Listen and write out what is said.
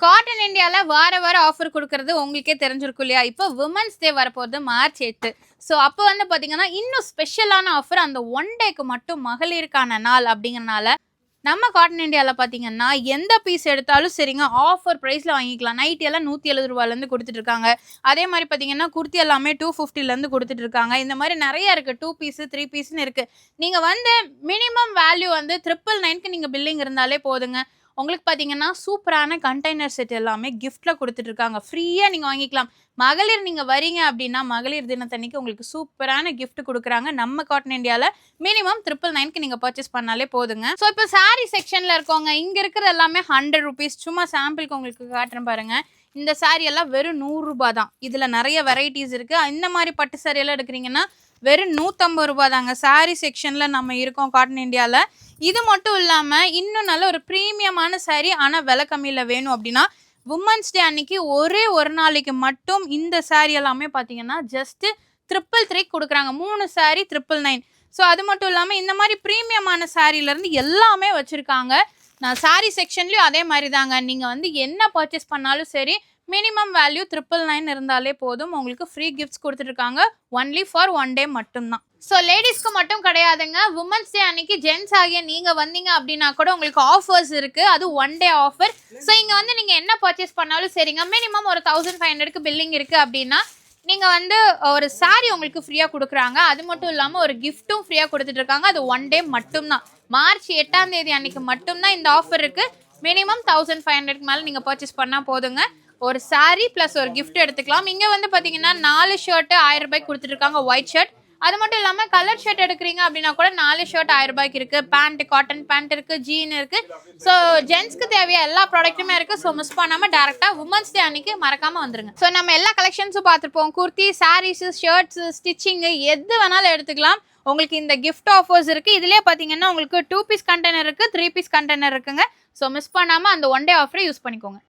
Cotton இந்தியால வார வாரம் ஆஃபர் குடுக்குறது உங்களுக்கே தெரிஞ்சிருக்கும் இல்லையா? இப்போ விமென்ஸ் டே வரப்போகுது மார்ச் 8. ஸோ அப்போ வந்து பார்த்தீங்கன்னா, இன்னும் ஸ்பெஷலான ஆஃபர் அந்த ஒன் டேக்கு மட்டும் மகளிருக்கான நாள் அப்படிங்கிறனால, நம்ம காட்டன் இந்தியால பார்த்தீங்கன்னா, எந்த பீஸ் எடுத்தாலும் சரிங்க, ஆஃபர் பிரைஸ்ல வாங்கிக்கலாம். நைட்டி எல்லாம் ரூ. 170லேருந்து குடுத்துட்டு இருக்காங்க. அதே மாரி பார்த்தீங்கன்னா, குர்த்தி எல்லாமே 250லேருந்து குடுத்துட்டு இருக்காங்க. இந்த மாரி நெறைய இருக்கு. 2 பீஸ், 3 பீஸ்ன்னு இருக்கு. நீங்க வந்து மினிமம் வேல்யூ வந்து 999க்கு நீங்க பில்லிங் இருந்தாலே போதுங்க. உங்களுக்கு பார்த்தீங்கன்னா, சூப்பரான கண்டெய்னர் செட் எல்லாமே கிஃப்ட்ல குடுத்துட்டு இருக்காங்க. ஃப்ரீயா நீங்க வாங்கிக்கலாம். மகளிர் நீங்க வரீங்க அப்டின்னா, மகளிர் தினத்தன்னைக்கு உங்களுக்கு சூப்பரான கிஃப்ட் குடுக்குறாங்க. நம்ம காட்டன் இந்தியால மினிமம் 999க்கு நீங்க பர்ச்சேஸ் பண்ணாலே போதுங்க. ஸோ இப்போ சாரி செக்ஷன்ல இருக்கவங்க, இங்க இருக்கிறது எல்லாமே ₹100. சும்மா சாம்பிளுக்கு உங்களுக்கு காட்டுறேன் பாருங்க. இந்த சாரி எல்லாம் வெறும் ₹100 தான். இதுல நெறைய வெரைட்டீஸ் இருக்கு. இந்த மாரி பட்டு சாரி எல்லாம் எடுக்குறீங்கன்னா, வெறும் ₹150 தாங்க. சாரி செக்ஷன்ல நம்ம இருக்கோம் காட்டன் இந்தியால. இது மட்டும் இல்லாம, இன்னும் நல்ல ஒரு பிரீமியமான சாரி ஆனா விலை கம்மியில வேணும் அப்படின்னா, வுமன்ஸ் டே அன்னைக்கு ஒரே ஒரு நாளைக்கு மட்டும் இந்த சாரி எல்லாமே பார்த்தீங்கன்னா, ஜஸ்ட் 333 குடுக்குறாங்க. 3 சாரி 999. ஸோ அது மட்டும் இல்லாம, இந்த மாரி பிரீமியமான சாரிலருந்து எல்லாமே வச்சிருக்காங்க. நான் சாரி செக்ஷன்லயும் அதே மாரி தாங்க. நீங்க வந்து என்ன பர்ச்சேஸ் பண்ணாலும் சரி, மினிமம் வேல்யூ 999 இருந்தாலே போதும். உங்களுக்கு ஃப்ரீ கிஃப்ட்ஸ் குடுத்துட்டுருக்காங்க. ஒன்லி ஃபார் 1 டே மட்டும் தான். ஸோ லேடீஸ்க்கு மட்டும் கிடையாதுங்க. வுமன்ஸ் டே அன்னைக்கு ஜென்ட்ஸ் ஆகிய நீங்க வந்தீங்க அப்படின்னா கூட உங்களுக்கு ஆஃபர்ஸ் இருக்கு. அது 1 டே ஆஃபர். ஸோ இங்க வந்து நீங்க என்ன பர்ச்சேஸ் பண்ணாலும் சரிங்க, மினிமம் ஒரு 1500க்கு பில்லிங் இருக்கு அப்படின்னா, நீங்க வந்து ஒரு சாரி உங்களுக்கு ஃப்ரீயா குடுக்குறாங்க. அது மட்டும் இல்லாம ஒரு கிஃப்ட்டும் ஃப்ரீயா குடுத்துட்டு இருக்காங்க. அது 1 டே மட்டும் தான். மார்ச் 8ஆம் தேதி அன்னைக்கு மட்டும் தான் இந்த ஆஃபர் இருக்கு. மினிமம் 1500க்கு மேல நீங்க பர்ச்சேஸ் பண்ணா போதுங்க. ஒரு சாரி பிளஸ் ஒரு கிஃப்ட் எடுத்துக்கலாம். இங்க வந்து பாத்தீங்கன்னா 4 ஷர்ட் ₹1000 குடுத்துட்டு இருக்காங்க. White shirt. அது மட்டும் இல்லாம கலர் ஷர்ட் எடுக்கிறீங்க அப்படின்னா கூட 4 ஷர்ட் ₹1000 இருக்கு. பேண்ட் காட்டன் பேண்ட் இருக்கு, ஜீன் இருக்கு. ஸோ ஜென்ஸ்க்கு தேவையா எல்லா ப்ராடக்ட்டுமே இருக்கு. ஸோ மிஸ் பண்ணாம டேரக்டா வுமன்ஸ் டே அன்னைக்கு மறக்காம வந்துருங்க. ஸோ நம்ம எல்லா கலெக்ஷன்ஸும் பார்த்துருப்போம். குர்த்தி, சாரீஸ், ஷர்ட்ஸ், ஸ்டிச்சிங் எது வேணாலும் எடுத்துக்கலாம். உங்களுக்கு இந்த கிஃப்ட் ஆஃபர்ஸ் இருக்கு. இதுலயே பாத்தீங்கன்னா உங்களுக்கு 2 பீஸ் கண்டெய்னர் இருக்கு, 3 பீஸ் கண்டெய்னர் இருக்குங்க. ஸோ மிஸ் பண்ணாம அந்த 1 டே ஆஃபரை யூஸ் பண்ணிக்கோங்க.